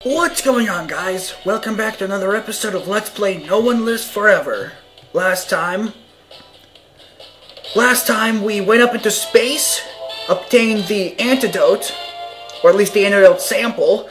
What's going on, guys? Welcome back to another episode of Let's Play No One Lives Forever. Last time we went up into space, obtained the antidote, or at least the antidote sample,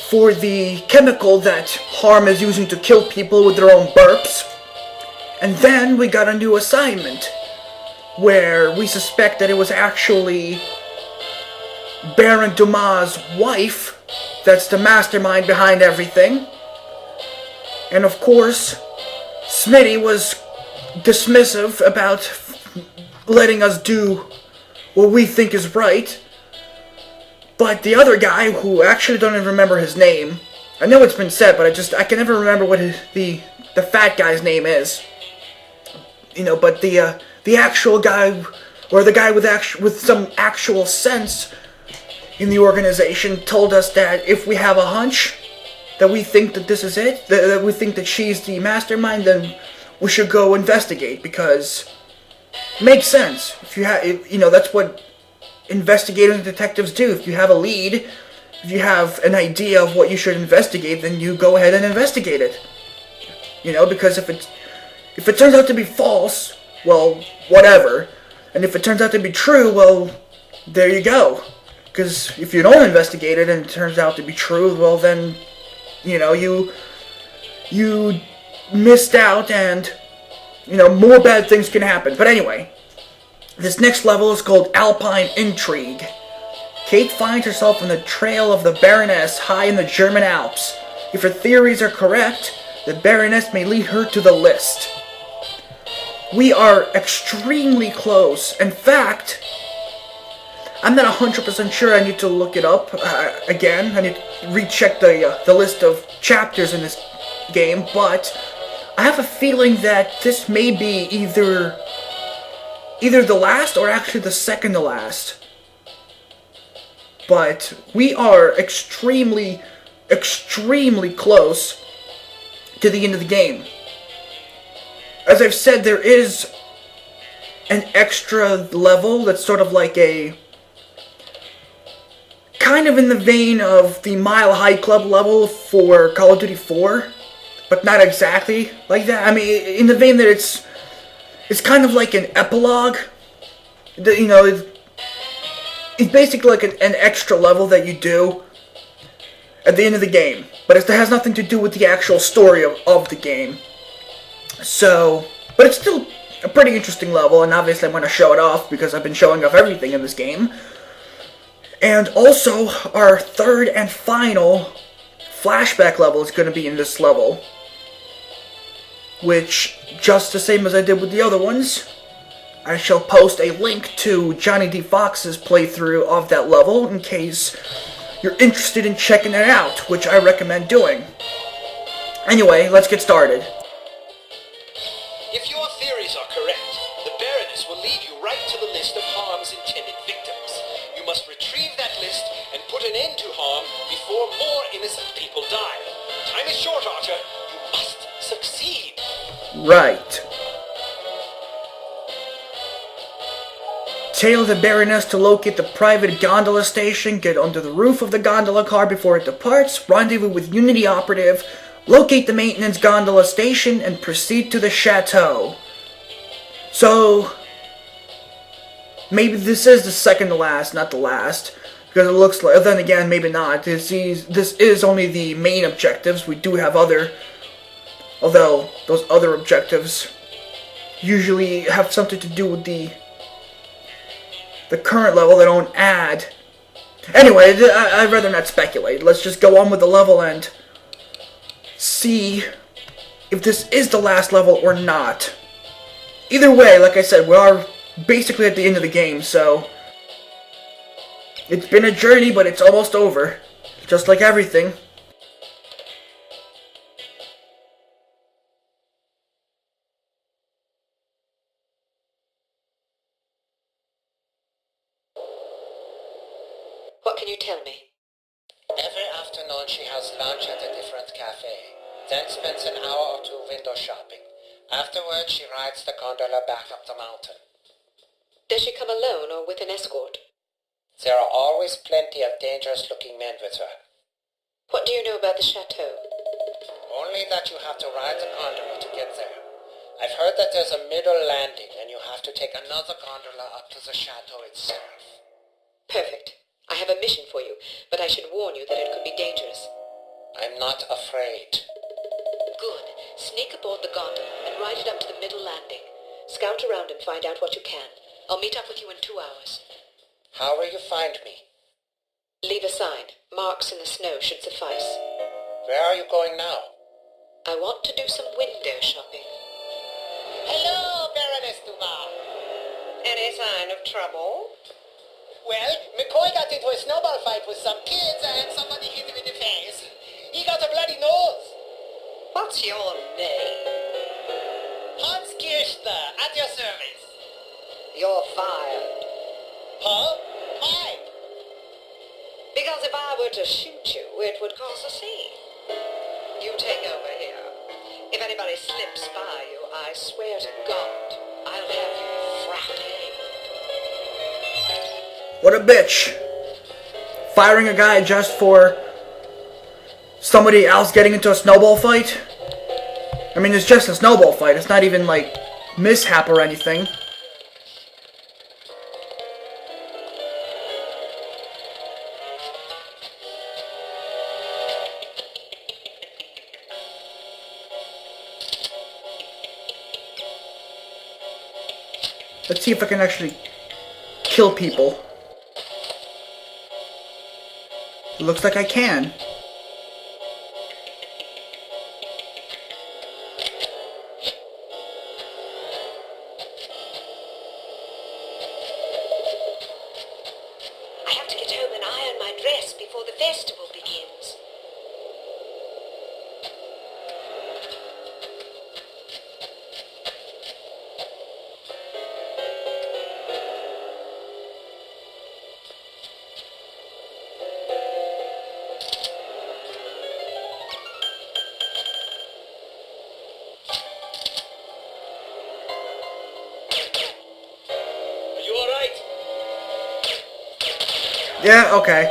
for the chemical that h.a.r.m is using to kill people with their own burps. And then we got a new assignment, where we suspect that it was actually Baron Dumas' wife that's the mastermind behind everything. And of course, Smitty was dismissive about letting us do what we think is right. But the other guy, who actually don't even remember his name, I know it's been said, but I can never remember what the fat guy's name is. You know, but the actual guy, or the guy with some actual sense in the organization, told us that if we have a hunch that we think that this is it, that we think that she's the mastermind, then we should go investigate, because it makes sense. If you have, you know, that's what investigators and detectives do. If you have a lead, if you have an idea of what you should investigate, then you go ahead and investigate it. You know, because if it turns out to be false, well, whatever. And if it turns out to be true, well, there you go. Because if you don't investigate it and it turns out to be true, well then, you know, you missed out, and, you know, more bad things can happen. But anyway, this next level is called Alpine Intrigue. Kate finds herself on the trail of the Baroness high in the German Alps. If her theories are correct, the Baroness may lead her to the list. We are extremely close. In fact, I'm not 100% sure. I need to look it up again. I need to recheck the list of chapters in this game, but I have a feeling that this may be either the last or actually the second to last. But we are extremely, extremely close to the end of the game. As I've said, there is an extra level that's sort of like a, kind of in the vein of the Mile High Club level for Call of Duty 4, but not exactly like that. I mean, in the vein that it's kind of like an epilogue. You know, it's basically like an extra level that you do at the end of the game, but it has nothing to do with the actual story of the game. So, but it's still a pretty interesting level, and obviously I'm going to show it off because I've been showing off everything in this game. And also, our third and final flashback level is going to be in this level, which, just the same as I did with the other ones, I shall post a link to Johnny D. Fox's playthrough of that level in case you're interested in checking it out, which I recommend doing. Anyway, let's get started. If your theories are correct, the Baroness will lead you right to the list of h.a.r.m's intended victims. You must retrieve that list and put an end to h.a.r.m before more innocent people die. Time is short, Archer. You must succeed. Right. Tail the Baroness to locate the private gondola station, get under the roof of the gondola car before it departs, rendezvous with Unity Operative, locate the maintenance gondola station, and proceed to the chateau. So, maybe this is the second to last, not the last, because it looks like, then again, maybe not. This is only the main objectives. We do have other, although those other objectives usually have something to do with the current level. They don't add. Anyway, I'd rather not speculate. Let's just go on with the level and see if this is the last level or not. Either way, like I said, we are basically at the end of the game, so it's been a journey, but it's almost over, just like everything. What can you tell me? Every afternoon she has lunch at a different cafe, then spends an hour or two window shopping. Afterwards she rides the gondola back up the mountain. Does she come alone or with an escort? There are always plenty of dangerous-looking men with her. What do you know about the chateau? Only that you have to ride the gondola to get there. I've heard that there's a middle landing and you have to take another gondola up to the chateau itself. Perfect. I have a mission for you, but I should warn you that it could be dangerous. I'm not afraid. Good. Sneak aboard the gondola and ride it up to the middle landing. Scout around and find out what you can. I'll meet up with you in 2 hours. How will you find me? Leave a sign. Marks in the snow should suffice. Where are you going now? I want to do some window shopping. Hello, Baroness Dumas. Any sign of trouble? Well, McCoy got into a snowball fight with some kids and somebody hit him in the face. He got a bloody nose. What's your name? Hans Kirschner, at your service. You're fired. Huh? Why? Because if I were to shoot you, it would cause a scene. You take over here. If anybody slips by you, I swear to God, I'll have you frapped. What a bitch. Firing a guy just for somebody else getting into a snowball fight? I mean, it's just a snowball fight. It's not even, like, mishap or anything. Let's see if I can actually kill people. It looks like I can. I have to get home and iron my dress before the festival begins. Are you alright? Yeah, okay.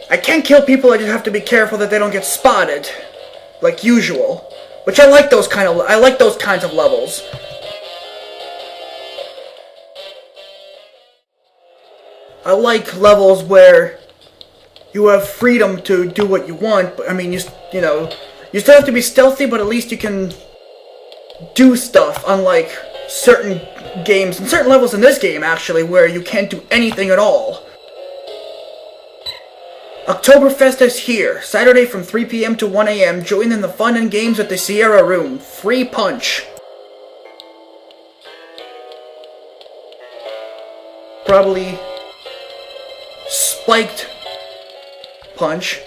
I can kill people, I just have to be careful that they don't get spotted. Like usual. Which I like those kinds of levels. I like levels where you have freedom to do what you want, but I mean, you know, you still have to be stealthy, but at least you can do stuff, unlike certain games, and certain levels in this game, actually, where you can't do anything at all. Oktoberfest is here. Saturday from 3 p.m. to 1 a.m. Join in the fun and games at the Sierra Room. Free punch. Probably spiked punch.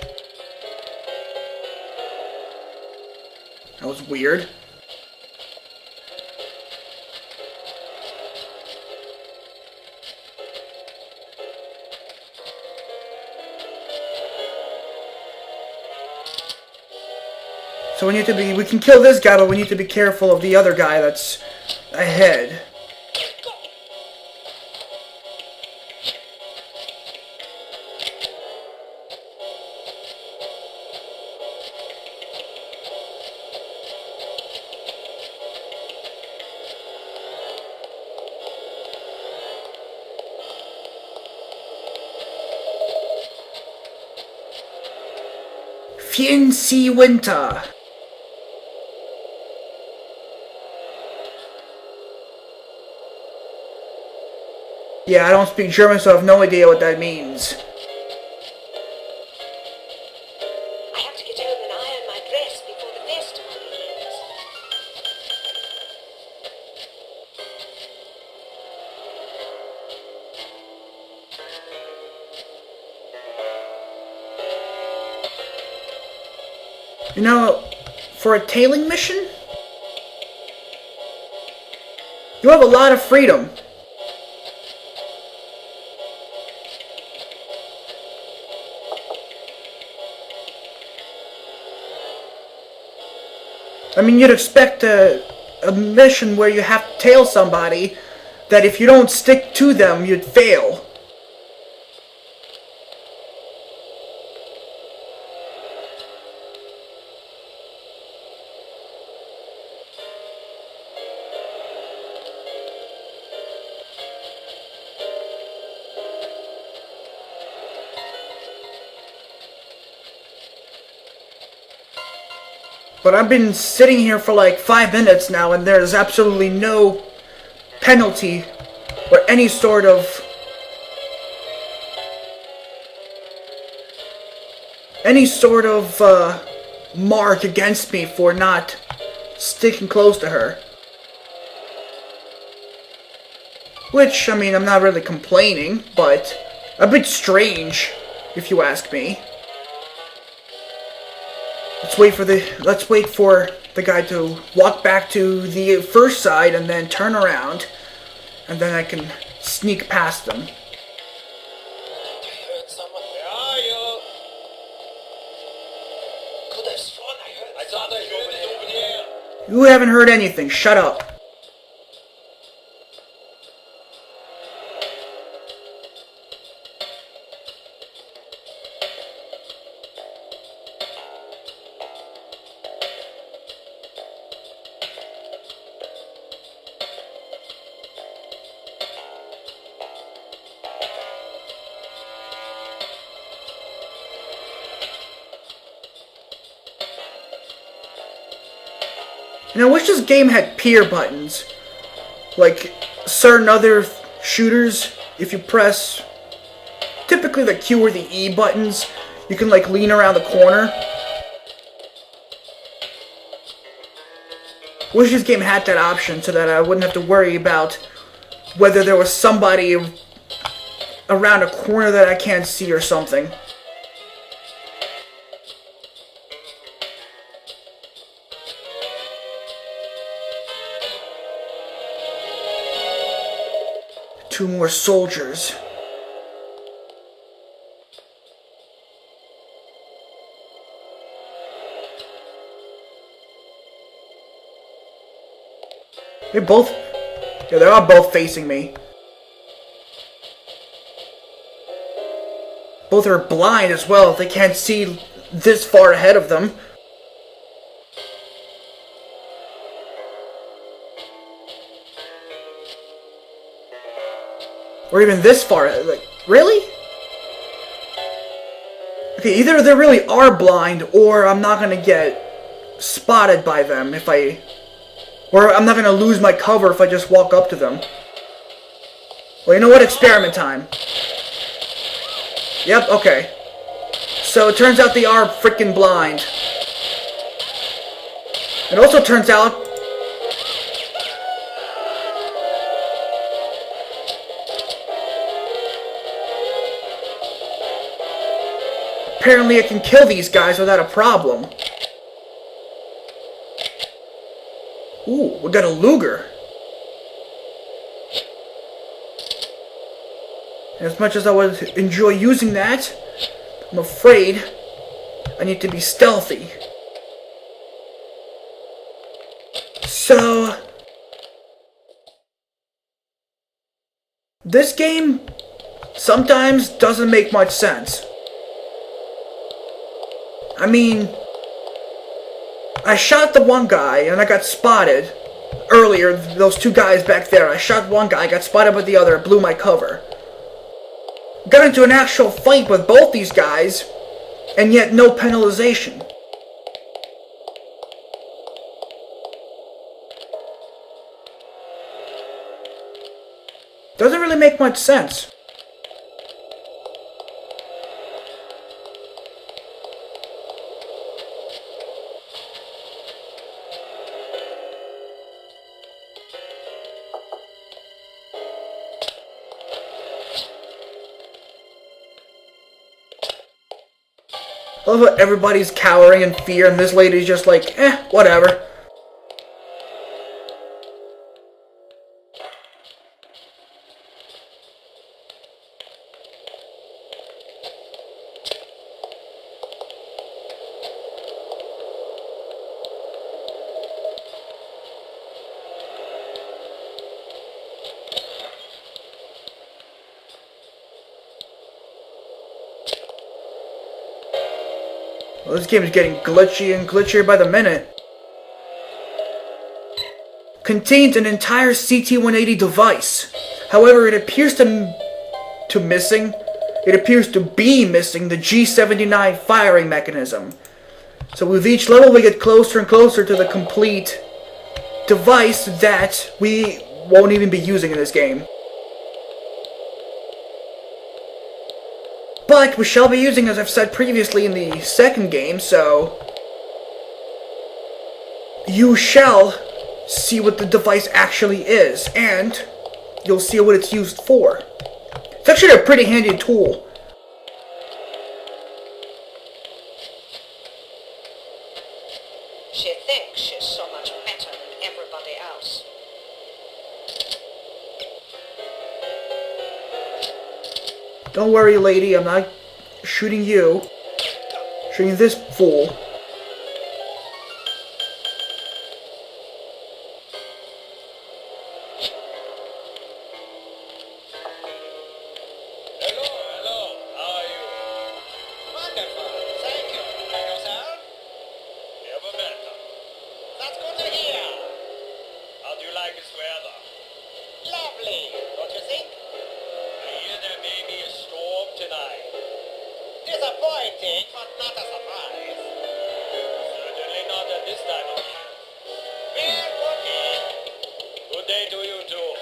That was weird. So we can kill this guy, but we need to be careful of the other guy that's ahead. Fiency Winter. Yeah, I don't speak German, so I have no idea what that means. I have to get home and iron my dress before the festival begins. You know, for a tailing mission, you have a lot of freedom. I mean, you'd expect a mission where you have to tail somebody, that if you don't stick to them, you'd fail. But I've been sitting here for like 5 minutes now, and there's absolutely no penalty or any sort of mark against me for not sticking close to her. Which, I mean, I'm not really complaining, but a bit strange, if you ask me. Let's wait for the guy to walk back to the first side and then turn around, and then I can sneak past them. I heard someone. Where are you? Could have sworn I heard. I thought I heard it over there. You haven't heard anything. Shut up. And I wish this game had peer buttons. Like certain other shooters, if you press typically the Q or the E buttons, you can like lean around the corner. Wish this game had that option so that I wouldn't have to worry about whether there was somebody around a corner that I can't see or something. Two more soldiers. They're both facing me. Both are blind as well. They can't see this far ahead of them. Or even this far, like, really? Okay, either they really are blind, or I'm not gonna get spotted by them or I'm not gonna lose my cover if I just walk up to them. Well, you know what? Experiment time. Yep, okay. So it turns out they are freaking blind. It also turns out apparently I can kill these guys without a problem. Ooh, we got a Luger. And as much as I would enjoy using that, I'm afraid I need to be stealthy. So this game sometimes doesn't make much sense. I mean, I shot the one guy and I got spotted earlier. Those two guys back there, I shot one guy, got spotted by the other, blew my cover. Got into an actual fight with both these guys, and yet no penalization. Doesn't really make much sense. I love how everybody's cowering in fear, and this lady's just like, whatever. Well, this game is getting glitchy and glitchier by the minute. Contains an entire CT-180 device. However, it appears to be missing the G79 firing mechanism. So with each level we get closer and closer to the complete device that we won't even be using in this game. But we shall be using, as I've said previously in the second game, so you shall see what the device actually is, and you'll see what it's used for. It's actually a pretty handy tool. She thinks she's so much better than everybody else. Don't worry, lady, I'm not shooting you. I'm shooting this fool. Hello, how are you? Wonderful, thank you. And yourself? Never better. That's good to hear. How do you like this weather? Lovely, don't you think? I hear there may be a storm tonight. Disappointing, but not a surprise. Certainly not at this time of year. Well, good day. Good day to you too.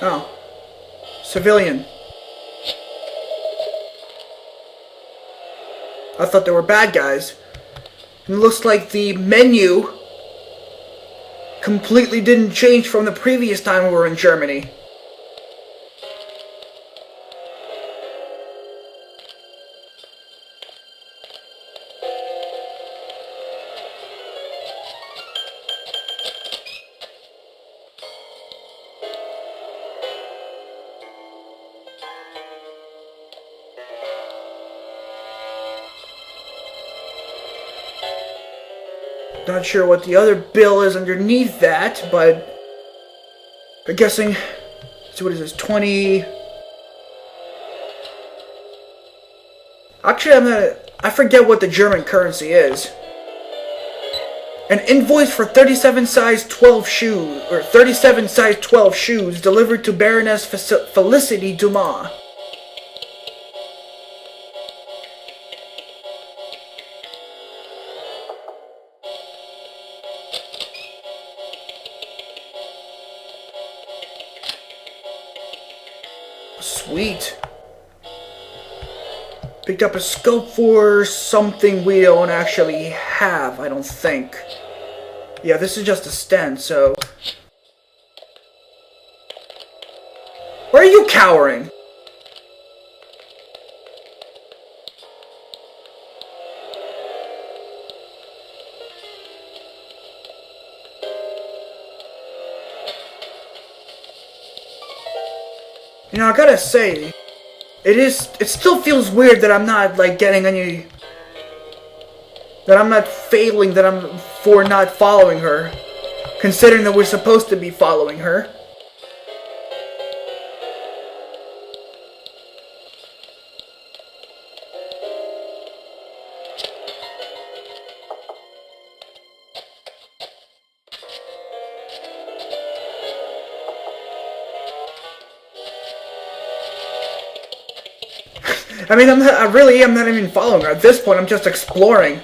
Oh. Civilian. I thought they were bad guys. And it looks like the menu completely didn't change from the previous time we were in Germany. Not sure what the other bill is underneath that, but I'm guessing, so what is this, 20... Actually, I forget what the German currency is. An invoice for 37 size 12 shoes, or 37 size 12 shoes delivered to Baroness Felicity Dumas. Sweet. Picked up a scope for something we don't actually have, I don't think. Yeah, this is just a stand, so... Where are you cowering? You know, I gotta say, it still feels weird that I'm not, like, getting any, that I'm not failing for not following her, considering that we're supposed to be following her. I mean, I really am not even following her. At this point, I'm just exploring.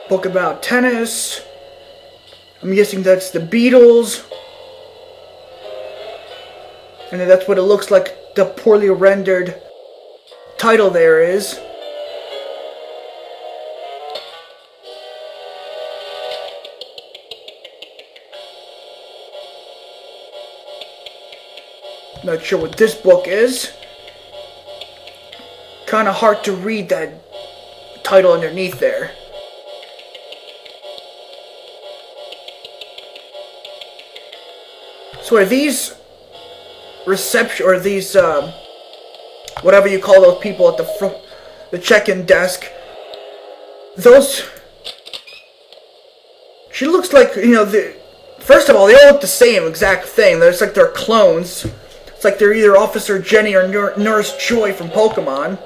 Book about tennis. I'm guessing that's the Beatles. And that's what it looks like the poorly rendered title there is. Not sure what this book is. Kind of hard to read that title underneath there. So are these reception, or these whatever you call those people at the front, the check-in desk, those, she looks like, first of all, they all look the same exact thing. It's like they're clones. It's like they're either Officer Jenny or Nurse Joy from Pokemon.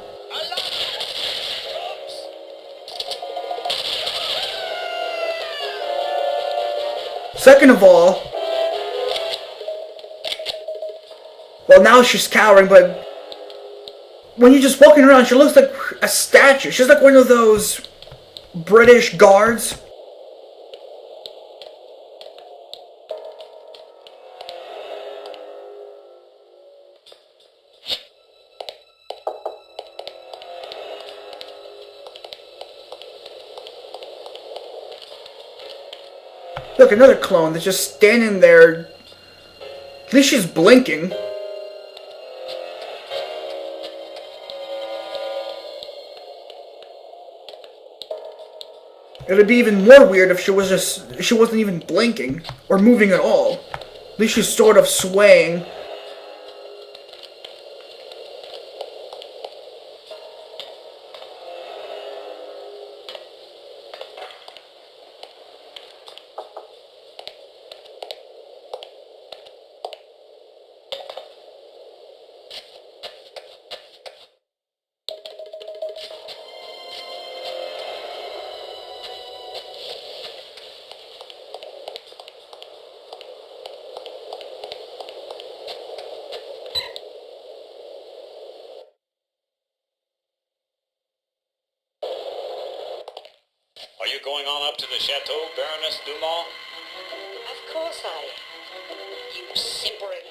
Second of all, well, now she's cowering, but when you're just walking around, she looks like a statue. She's like one of those British guards. Look, another clone that's just standing there. At least she's blinking. It'd be even more weird if she wasn't even blinking or moving at all. At least she's sort of swaying. Are you going on up to the chateau, Baroness Dumas? Of course I am. You simpering